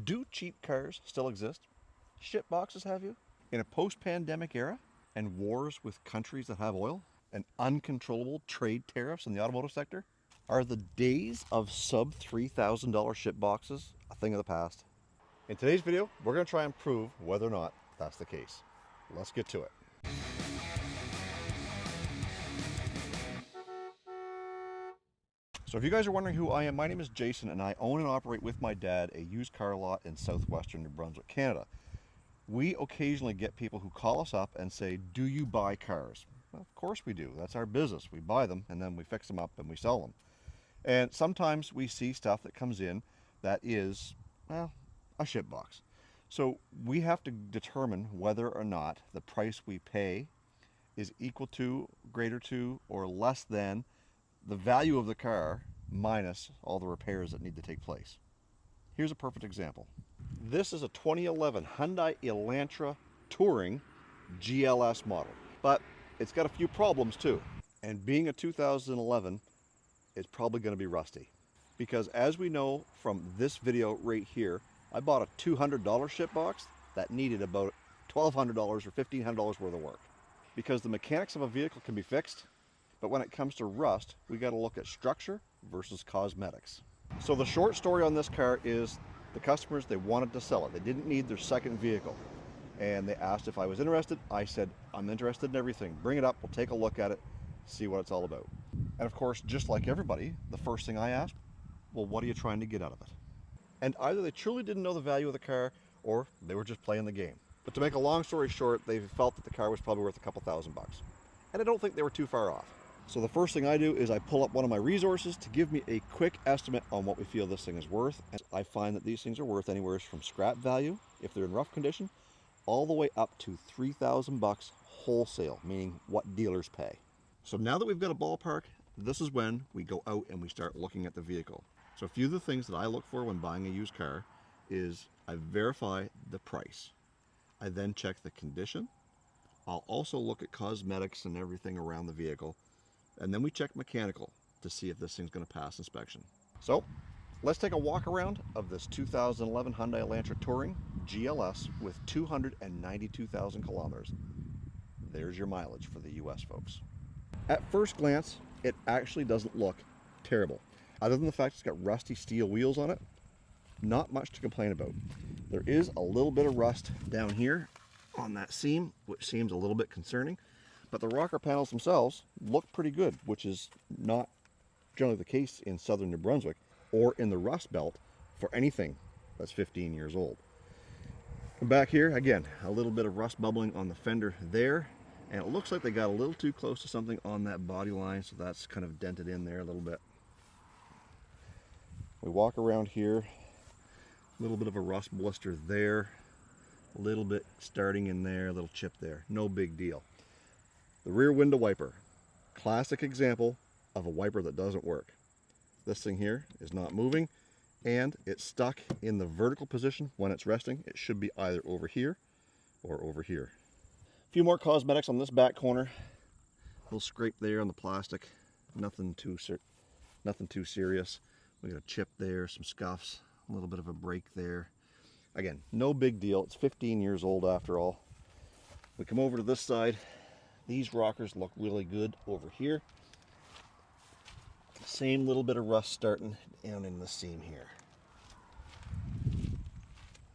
Do cheap cars still exist? Shit boxes, have you? In a post-pandemic era and wars with countries that have oil and uncontrollable trade tariffs in the automotive sector, are the days of sub $3,000 shit boxes a thing of the past? In today's video, we're going to try and prove whether or not that's the case. Let's get to it. So if you guys are wondering who I am, my name is Jason and I own and operate with my dad a used car lot in southwestern New Brunswick, Canada. We occasionally get people who call us up and say, do you buy cars? Well, of course we do. That's our business. We buy them and then we fix them up and we sell them. And sometimes we see stuff that comes in that is, well, a shit box. So we have to determine whether or not the price we pay is equal to, greater to, or less than the value of the car minus all the repairs that need to take place. Here's a perfect example. This is a 2011 Hyundai Elantra Touring GLS model, but it's got a few problems too. And being a 2011, it's probably going to be rusty. Because as we know from this video right here, I bought a $200 shit box that needed about $1,200 or $1,500 worth of work. Because the mechanics of a vehicle can be fixed, but when it comes to rust, we got to look at structure versus cosmetics. So the short story on this car is the customers, they wanted to sell it. They didn't need their second vehicle. And they asked if I was interested. I said, I'm interested in everything. Bring it up, we'll take a look at it, see what it's all about. And of course, just like everybody, the first thing I asked, well, what are you trying to get out of it? And either they truly didn't know the value of the car or they were just playing the game. But to make a long story short, they felt that the car was probably worth a couple $1,000 bucks. And I don't think they were too far off. So the first thing I do is I pull up one of my resources to give me a quick estimate on what we feel this thing is worth. And I find that these things are worth anywhere from scrap value, if they're in rough condition, all the way up to $3,000 wholesale, meaning what dealers pay. So now that we've got a ballpark, this is when we go out and we start looking at the vehicle. So a few of the things that I look for when buying a used car is I verify the price. I then check the condition. I'll also look at cosmetics and everything around the vehicle. And then we check mechanical to see if this thing's going to pass inspection. So let's take a walk around of this 2011 Hyundai Elantra Touring GLS with 292,000 kilometers. There's your mileage for the US, folks. At first glance, it actually doesn't look terrible. Other than the fact it's got rusty steel wheels on it, not much to complain about. There is a little bit of rust down here on that seam, which seems a little bit concerning. But the rocker panels themselves look pretty good, which is not generally the case in southern New Brunswick or in the Rust Belt for anything that's 15 years old. And back here, again, a little bit of rust bubbling on the fender there, and it looks like they got a little too close to something on that body line, so that's kind of dented in there a little bit. We walk around here, a little bit of a rust blister there, a little bit starting in there, a little chip there, no big deal. The rear window wiper, classic example of a wiper that doesn't work. This thing here is not moving and it's stuck in the vertical position when it's resting. It should be either over here or over here. A few more cosmetics on this back corner. A little scrape there on the plastic. Nothing too serious. We got a chip there, some scuffs, a little bit of a break there. Again, no big deal. It's 15 years old after all. We come over to this side. These rockers look really good over here. Same little bit of rust starting down in the seam here.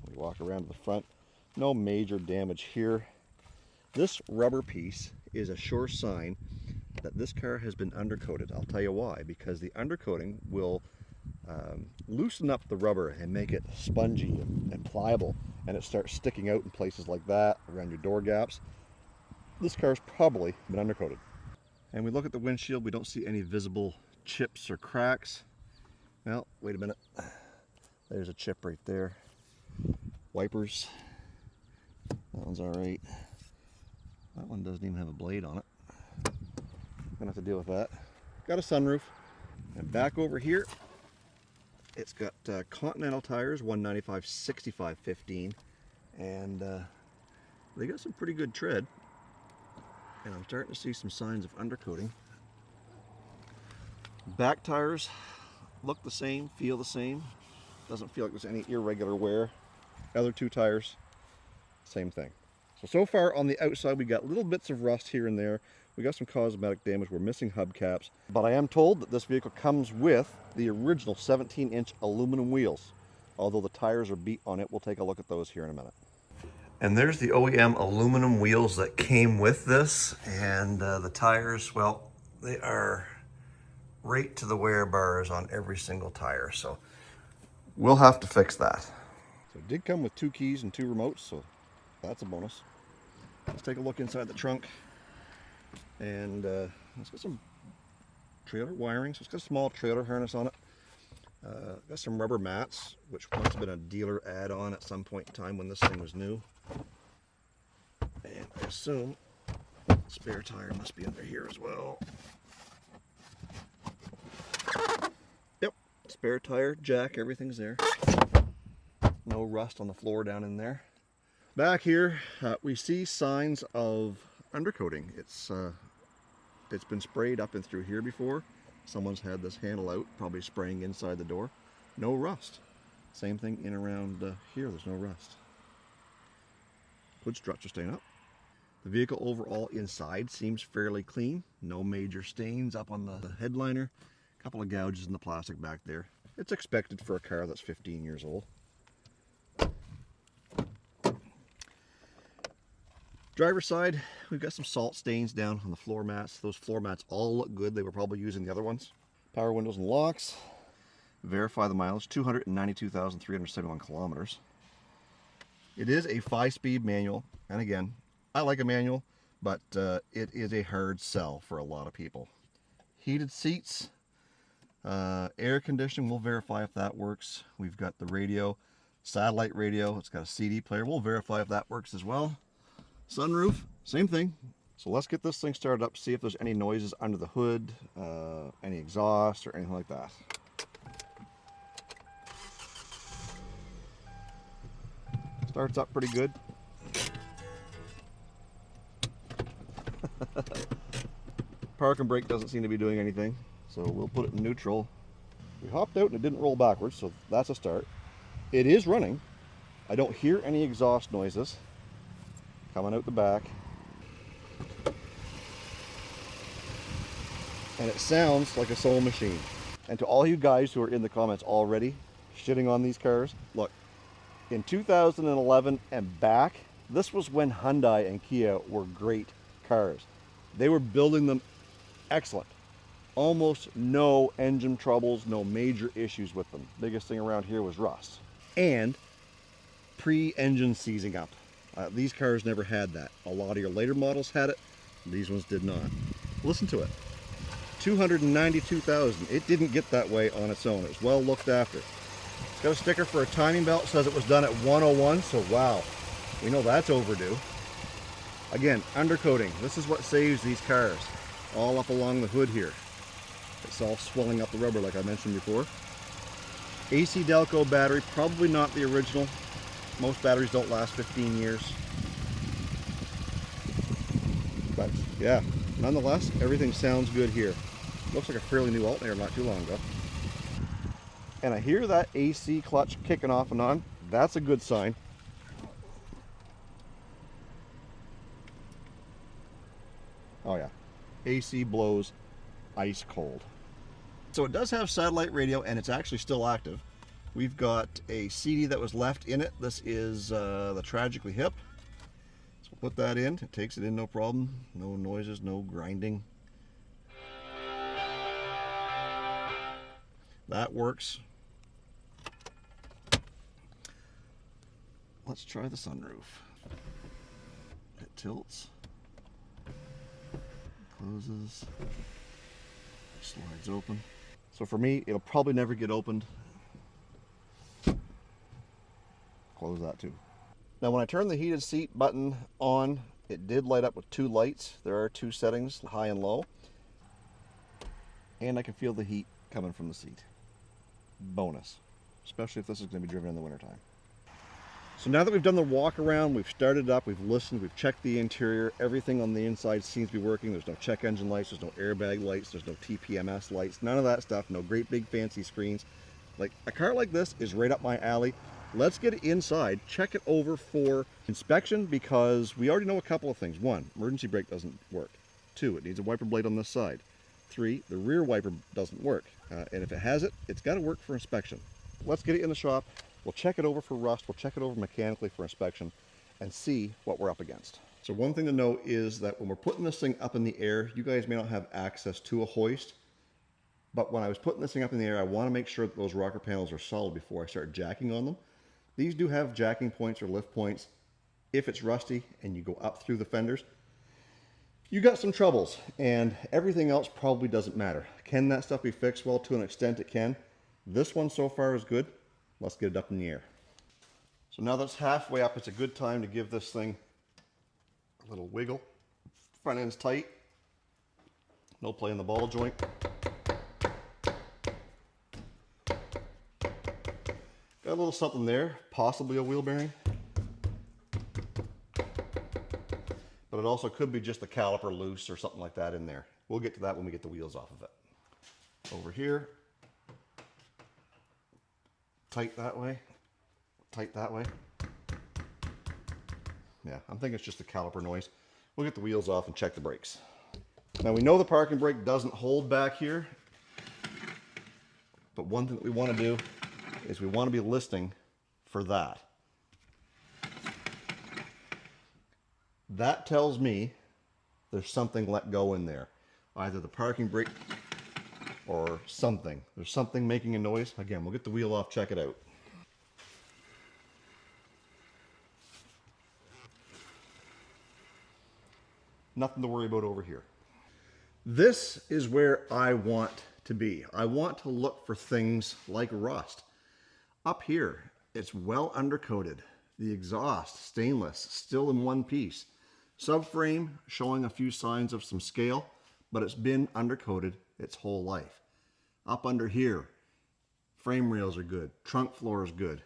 We walk around to the front. No major damage here. This rubber piece is a sure sign that this car has been undercoated. I'll tell you why. Because the undercoating will loosen up the rubber and make it spongy and pliable. And it starts sticking out in places like that, around your door gaps. This car's probably been undercoated. And we look at the windshield, we don't see any visible chips or cracks. Well, wait a minute. There's a chip right there. Wipers. That one's all right. That one doesn't even have a blade on it. Gonna have to deal with that. Got a sunroof. And back over here, it's got Continental tires, 195 65 15. And they got some pretty good tread. And I'm starting to see some signs of undercoating. Back tires look the same, feel the same. Doesn't feel like there's any irregular wear. Other two tires, same thing. So far on the outside, we got little bits of rust here and there. We got some cosmetic damage. We're missing hubcaps. But I am told that this vehicle comes with the original 17-inch aluminum wheels. Although the tires are beat on it, we'll take a look at those here in a minute. And there's the OEM aluminum wheels that came with this. And the tires, well, they are right to the wear bars on every single tire. So we'll have to fix that. So it did come with 2 keys and 2 remotes, so that's a bonus. Let's take a look inside the trunk. And it's got some trailer wiring, so it's got a small trailer harness on it. Got some rubber mats, which must have been a dealer add-on at some point in time when this thing was new. And I assume spare tire must be under here as well. Yep, spare tire, jack, everything's there. No rust on the floor down in there. Back here, we see signs of undercoating. It's been sprayed up and through here before. Someone's had this handle out, probably spraying inside the door. No rust. Same thing in around here, there's no rust. Hood struts are staying up. The vehicle overall inside seems fairly clean. No major stains up on the headliner. A couple of gouges in the plastic back there. It's expected for a car that's 15 years old. Driver's side, we've got some salt stains down on the floor mats. Those floor mats all look good. They were probably using the other ones. Power windows and locks. Verify the mileage, 292,371 kilometers. It is a 5-speed manual, and again, I like a manual, but it is a hard sell for a lot of people. Heated seats, air conditioning, we'll verify if that works. We've got the radio, satellite radio, it's got a CD player, we'll verify if that works as well. Sunroof, same thing. So let's get this thing started up, see if there's any noises under the hood, any exhaust or anything like that. Starts up pretty good. Park and brake doesn't seem to be doing anything, so we'll put it in neutral. We hopped out and it didn't roll backwards, so that's a start. It is running. I don't hear any exhaust noises coming out the back. And it sounds like a sewing machine. And to all you guys who are in the comments already shitting on these cars, look, in 2011 and back, this was when Hyundai and Kia were great cars. They were building them excellent. Almost no engine troubles, no major issues with them. Biggest thing around here was rust. And pre-engine seizing up. These cars never had that. A lot of your later models had it. These ones did not. Listen to it. 292,000. It didn't get that way on its own. It was well looked after. It's got a sticker for a timing belt. Says it was done at 101. So wow, we know that's overdue. Again, undercoating. This is what saves these cars. All up along the hood here. It's all swelling up the rubber like I mentioned before. AC Delco battery, probably not the original. Most batteries don't last 15 years. But yeah, nonetheless, everything sounds good here. Looks like a fairly new alternator not too long ago. And I hear that AC clutch kicking off and on. That's a good sign. Oh yeah, AC blows ice cold. So it does have satellite radio and it's actually still active. We've got a CD that was left in it. This is the Tragically Hip. So we'll put that in. It takes it in no problem. No noises, no grinding. That works. Let's try the sunroof. It tilts. Closes. Slides open. So for me, it'll probably never get opened. Close that too. Now when I turn the heated seat button on, it did light up with 2 lights. There are 2 settings, high and low. And I can feel the heat coming from the seat. Bonus. Especially if this is going to be driven in the wintertime. So now that we've done the walk around, we've started up, we've listened, we've checked the interior, everything on the inside seems to be working. There's no check engine lights, there's no airbag lights, there's no TPMS lights, none of that stuff, no great big fancy screens. Like a car like this is right up my alley. Let's get it inside, check it over for inspection, because we already know a couple of things. One, emergency brake doesn't work. Two, it needs a wiper blade on this side. Three, the rear wiper doesn't work. And if it has it, it's got to work for inspection. Let's get it in the shop. We'll check it over for rust. We'll check it over mechanically for inspection and see what we're up against. So one thing to note is that when we're putting this thing up in the air, you guys may not have access to a hoist. But when I was putting this thing up in the air, I want to make sure that those rocker panels are solid before I start jacking on them. These do have jacking points or lift points. If it's rusty and you go up through the fenders, you got some troubles, and everything else probably doesn't matter. Can that stuff be fixed? Well, to an extent it can. This one so far is good. Let's get it up in the air. So now that's halfway up, it's a good time to give this thing a little wiggle. Front end's tight. No play in the ball joint. Got a little something there, possibly a wheel bearing. But it also could be just the caliper loose or something like that in there. We'll get to that when we get the wheels off of it. Over here, tight that way, tight that way. Yeah, I'm thinking it's just the caliper noise. We'll get the wheels off and check the brakes. Now we know the parking brake doesn't hold back here, but one thing that we want to do is we want to be listening for that. That tells me there's something let go in there. Either the parking brake or something. There's something making a noise. Again, we'll get the wheel off, check it out. Nothing to worry about over here. This is where I want to be. I want to look for things like rust. Up here, it's well undercoated. The exhaust, stainless, still in one piece. Subframe showing a few signs of some scale, but it's been undercoated its whole life. Up under here, frame rails are good. Trunk floor is good.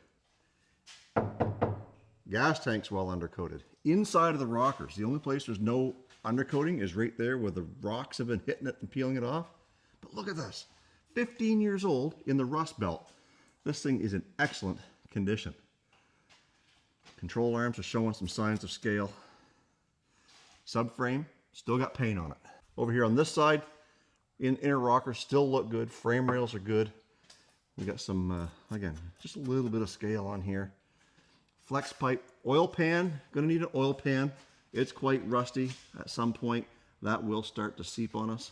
Gas tank's well undercoated. Inside of the rockers, the only place there's no undercoating is right there where the rocks have been hitting it and peeling it off. But look at this, 15 years old in the rust belt. This thing is in excellent condition. Control arms are showing some signs of scale. Subframe, still got paint on it. Over here on this side, inner rockers still look good. Frame rails are good. We got some, again, just a little bit of scale on here. Flex pipe, oil pan, gonna need an oil pan. It's quite rusty at some point. That will start to seep on us.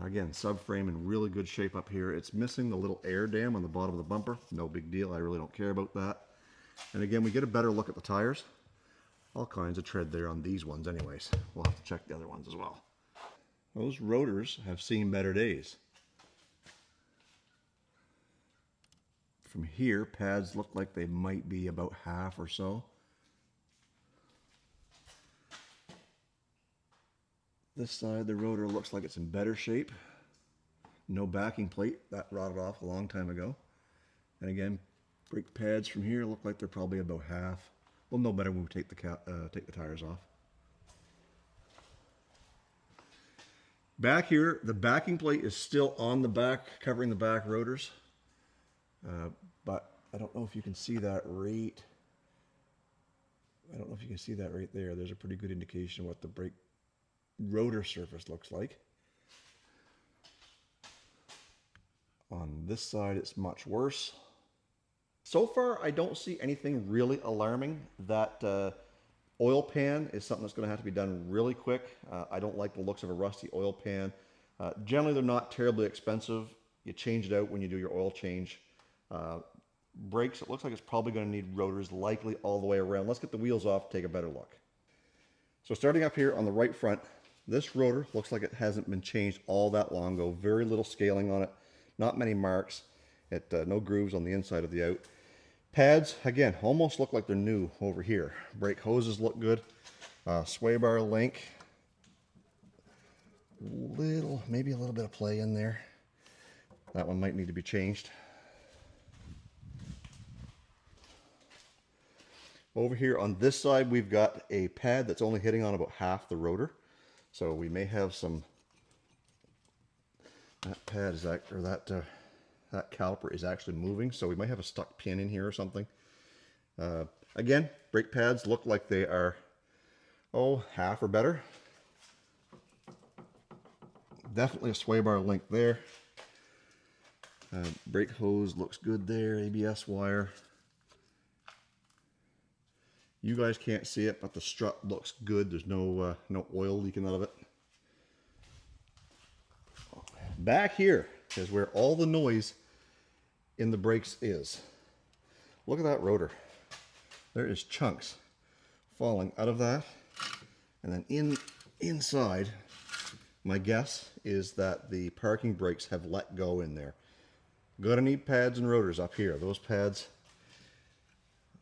Again, subframe in really good shape up here. It's missing the little air dam on the bottom of the bumper. No big deal, I really don't care about that. And again, we get a better look at the tires. All kinds of tread there on these ones anyways. We'll have to check the other ones as well. Those rotors have seen better days. From here, pads look like they might be about half or so. This side, the rotor looks like it's in better shape. No backing plate, that rotted off a long time ago. And again, brake pads from here look like they're probably about half. We'll know better when we take the tires off. Back here, the backing plate is still on the back, covering the back rotors. But I don't know if you can see that right. I don't know if you can see that right there. There's a pretty good indication of what the brake rotor surface looks like. On this side, it's much worse. So far, I don't see anything really alarming. That oil pan is something that's going to have to be done really quick. I don't like the looks of a rusty oil pan. Generally, they're not terribly expensive. You change it out when you do your oil change. Brakes, it looks like it's probably going to need rotors likely all the way around. Let's get the wheels off, take a better look. So starting up here on the right front, this rotor looks like it hasn't been changed all that long ago. Very little scaling on it, not many marks. No grooves on the inside of the out. Pads, again, almost look like they're new over here. Brake hoses look good. Sway bar link. Maybe a little bit of play in there. That one might need to be changed. Over here on this side, we've got a pad that's only hitting on about half the rotor. So we may have some, that pad is that, or that that caliper is actually moving, so we might have a stuck pin in here or something. Again, brake pads look like they are, half or better. Definitely a sway bar link there. Brake hose looks good there, ABS wire. You guys can't see it, but the strut looks good. There's no oil leaking out of it. Back here is where all the noise in the brakes is. Look at that rotor. There is chunks falling out of that. And then inside, my guess is that the parking brakes have let go in there. Gonna need pads and rotors up here. Those pads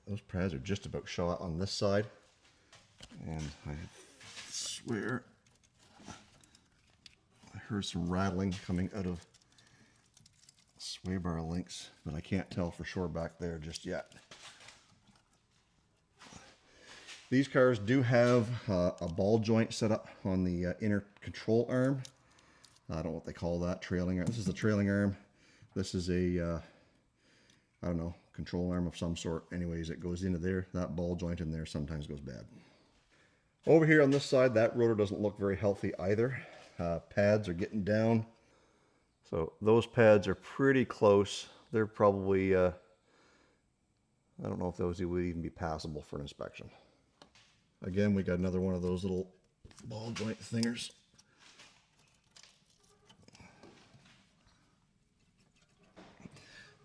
are just about shot on this side. And I swear I heard some rattling coming out of sway bar links, but I can't tell for sure back there just yet. These cars do have a ball joint set up on the inner control arm. I don't know what they call that, trailing arm. This is the trailing arm. This is a, I don't know, control arm of some sort. Anyways, it goes into there. That ball joint in there sometimes goes bad. Over here on this side, that rotor doesn't look very healthy either. Pads are getting down. So those pads are pretty close. They're probably, I don't know if those would even be passable for an inspection. Again, we got another one of those little ball joint thingers.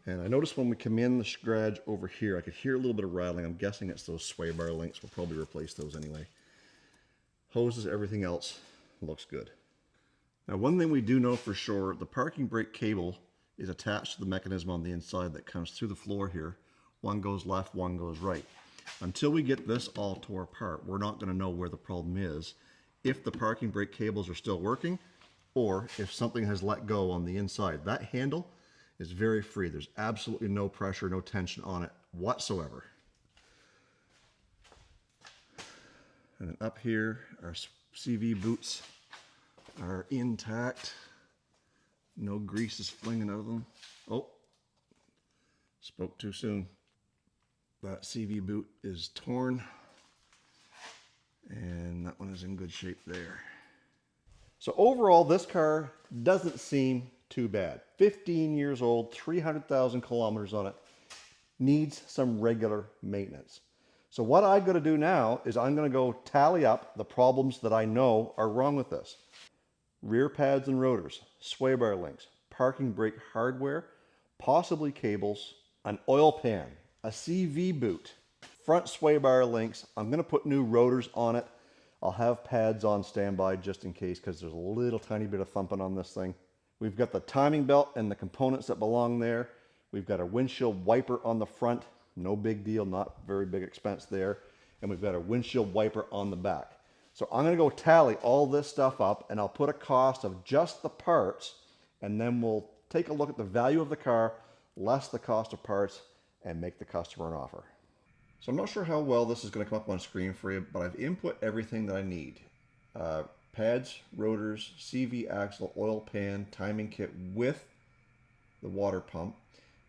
And I noticed when we come in the garage over here, I could hear a little bit of rattling. I'm guessing it's those sway bar links. We'll probably replace those anyway. Hoses, everything else looks good. Now, one thing we do know for sure, the parking brake cable is attached to the mechanism on the inside that comes through the floor here. One goes left, one goes right. Until we get this all tore apart, we're not going to know where the problem is, if the parking brake cables are still working, or if something has let go on the inside. That handle is very free. There's absolutely no pressure, no tension on it whatsoever. And then up here, our CV boots are intact. No grease is flinging out of them. Oh, spoke too soon. That CV boot is torn, and that one is in good shape there. So overall, this car doesn't seem too bad. 15 years old, 300,000 kilometers on it, needs some regular maintenance. So what I'm going to do now is I'm going to go tally up the problems that I know are wrong with this. Rear pads and rotors, sway bar links, parking brake hardware, possibly cables, an oil pan, a CV boot, front sway bar links. I'm going to put new rotors on it. I'll have pads on standby just in case, because there's a little tiny bit of thumping on this thing. We've got the timing belt and the components that belong there. We've got a windshield wiper on the front. No big deal, not very big expense there. And we've got a windshield wiper on the back. So I'm going to go tally all this stuff up, and I'll put a cost of just the parts, and then we'll take a look at the value of the car, less the cost of parts, and make the customer an offer. So I'm not sure how well this is going to come up on screen for you, but I've input everything that I need. Pads, rotors, CV axle, oil pan, timing kit with the water pump.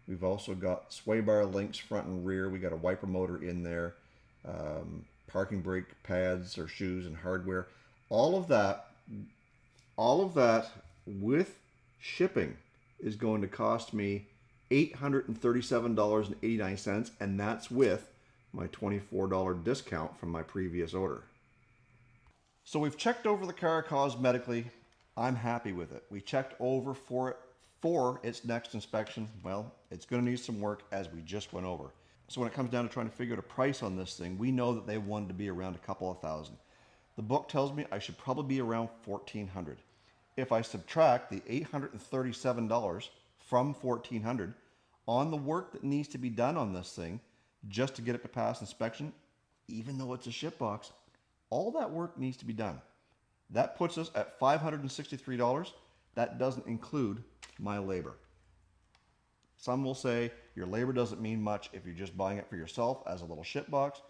We've also got sway bar links front and rear. We got a wiper motor in there. Parking brake pads or shoes and hardware. All of that with shipping is going to cost me $837.89, and that's with my $24 discount from my previous order. So we've checked over the car cosmetically. I'm happy with it. We checked over for its next inspection. Well, it's going to need some work, as we just went over. So when it comes down to trying to figure out a price on this thing, we know that they wanted to be around a couple of thousand. The book tells me I should probably be around $1,400. If I subtract the $837 from $1,400 on the work that needs to be done on this thing just to get it to pass inspection, even though it's a ship box, all that work needs to be done. That puts us at $563. That doesn't include my labor. Some will say your labor doesn't mean much if you're just buying it for yourself as a little ship box.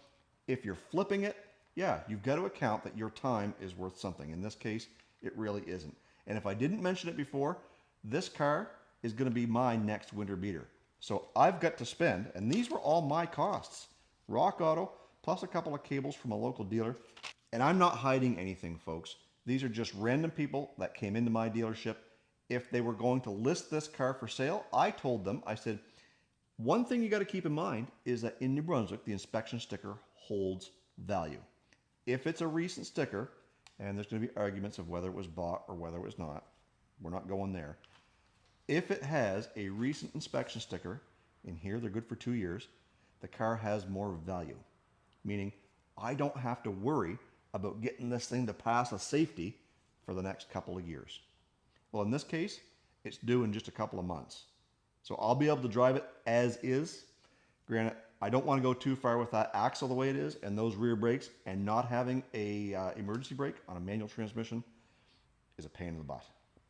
If you're flipping it, yeah, you've got to account that your time is worth something. In this case, it really isn't. And if I didn't mention it before, this car is going to be my next winter beater. So I've got to spend, and these were all my costs, Rock Auto, plus a couple of cables from a local dealer. And I'm not hiding anything, folks. These are just random people that came into my dealership. If they were going to list this car for sale, I told them, I said, one thing you got to keep in mind is that in New Brunswick, the inspection sticker holds value. If it's a recent sticker, and there's going to be arguments of whether it was bought or whether it was not, we're not going there. If it has a recent inspection sticker, in here they're good for 2 years, the car has more value. Meaning, I don't have to worry about getting this thing to pass a safety for the next couple of years. Well, in this case, it's due in just a couple of months. So I'll be able to drive it as is. Granted, I don't want to go too far with that axle the way it is and those rear brakes, and not having a emergency brake on a manual transmission is a pain in the butt.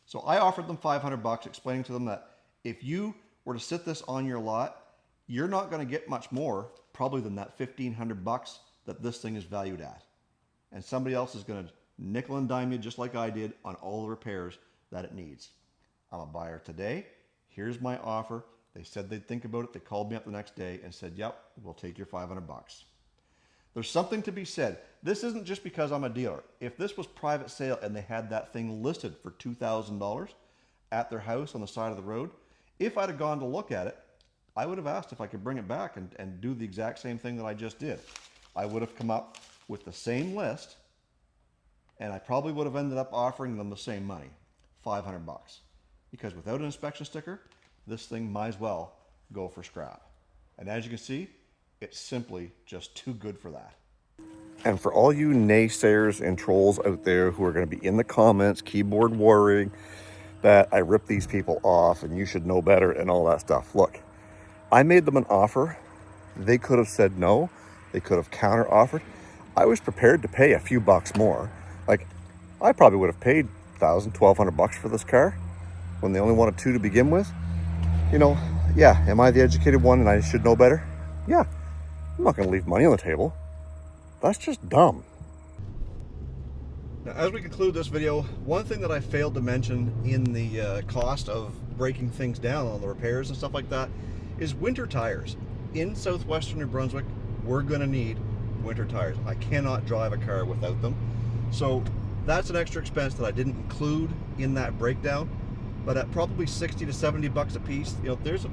So I offered them $500, explaining to them that if you were to sit this on your lot, you're not going to get much more probably than that $1,500 that this thing is valued at. And somebody else is going to nickel and dime you just like I did on all the repairs that it needs. I'm a buyer today. Here's my offer. They said they'd think about it. They called me up the next day and said, yep, we'll take your $500. There's something to be said. This isn't just because I'm a dealer. If this was private sale and they had that thing listed for $2,000 at their house on the side of the road, if I'd have gone to look at it, I would have asked if I could bring it back and do the exact same thing that I just did. I would have come up with the same list, and I probably would have ended up offering them the same money, $500. Because without an inspection sticker, this thing might as well go for scrap. And as you can see, it's simply just too good for that. And for all you naysayers and trolls out there who are going to be in the comments, keyboard warring, that I rip these people off and you should know better and all that stuff. Look, I made them an offer. They could have said no. They could have counter offered. I was prepared to pay a few bucks more. Like, I probably would have paid $1,000, $1,200 for this car when they only wanted $2 to begin with. You know, yeah, am I the educated one and I should know better? Yeah, I'm not going to leave money on the table. That's just dumb. Now, as we conclude this video, one thing that I failed to mention in the cost of breaking things down on the repairs and stuff like that is winter tires. In southwestern New Brunswick, we're going to need winter tires. I cannot drive a car without them. So that's an extra expense that I didn't include in that breakdown. But at probably $60 to $70 a piece, you know, there's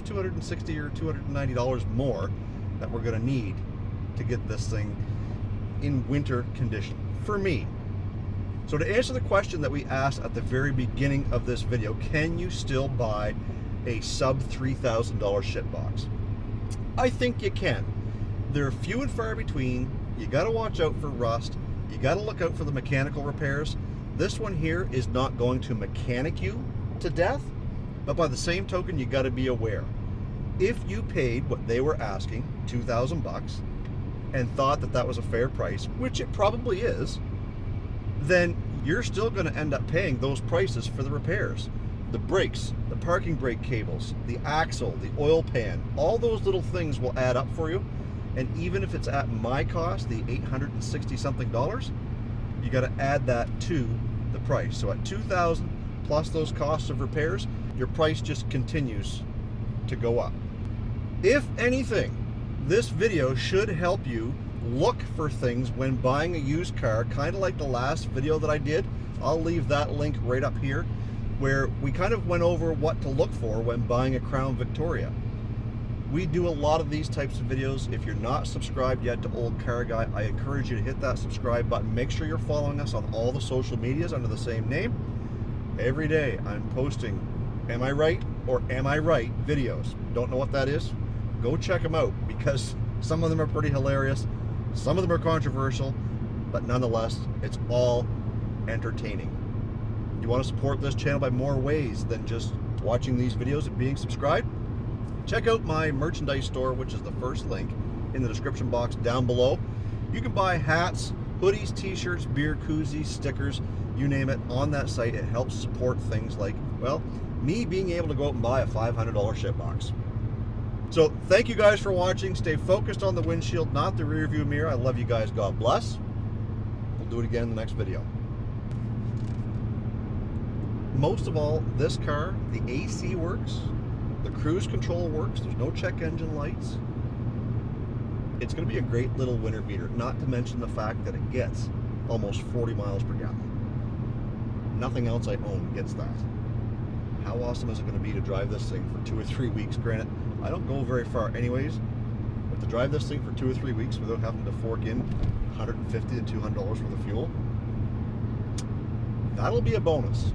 $260 or $290 more that we're going to need to get this thing in winter condition for me. So to answer the question that we asked at the very beginning of this video, can you still buy a sub $3,000 shit box? I think you can. They're few and far between. You got to watch out for rust. You got to look out for the mechanical repairs. This one here is not going to mechanic you to death, but by the same token, you got to be aware. If you paid what they were asking, $2,000, and thought that that was a fair price, which it probably is, then you're still going to end up paying those prices for the repairs. The brakes, the parking brake cables, the axle, the oil pan, all those little things will add up for you. And even if it's at my cost, the $860 something, you got to add that to the price. So at $2,000 plus those costs of repairs, your price just continues to go up. If anything, this video should help you look for things when buying a used car, kind of like the last video that I did. I'll leave that link right up here, where we kind of went over what to look for when buying a Crown Victoria. We do a lot of these types of videos. If you're not subscribed yet to Olde Carr Guy, I encourage you to hit that subscribe button. Make sure you're following us on all the social medias under the same name. Every day I'm posting Am I Right or Am I Right videos. Don't know what that is? Go check them out, because some of them are pretty hilarious. Some of them are controversial, but nonetheless, it's all entertaining. You want to support this channel by more ways than just watching these videos and being subscribed? Check out my merchandise store, which is the first link in the description box down below. You can buy hats, hoodies, t-shirts, beer koozies, stickers, you name it, on that site. It helps support things like, well, me being able to go out and buy a $500 shit box. So thank you guys for watching. Stay focused on the windshield, not the rear view mirror. I love you guys. God bless. We'll do it again in the next video. most of all, this car, the AC works, the cruise control works, there's no check engine lights. It's going to be a great little winter beater, not to mention the fact that it gets almost 40 miles per gallon. Nothing else I own gets that. How awesome is it going to be to drive this thing for 2 or 3 weeks? Granted, I don't go very far anyways, but to drive this thing for 2 or 3 weeks without having to fork in $150 to $200 worth of fuel, that'll be a bonus.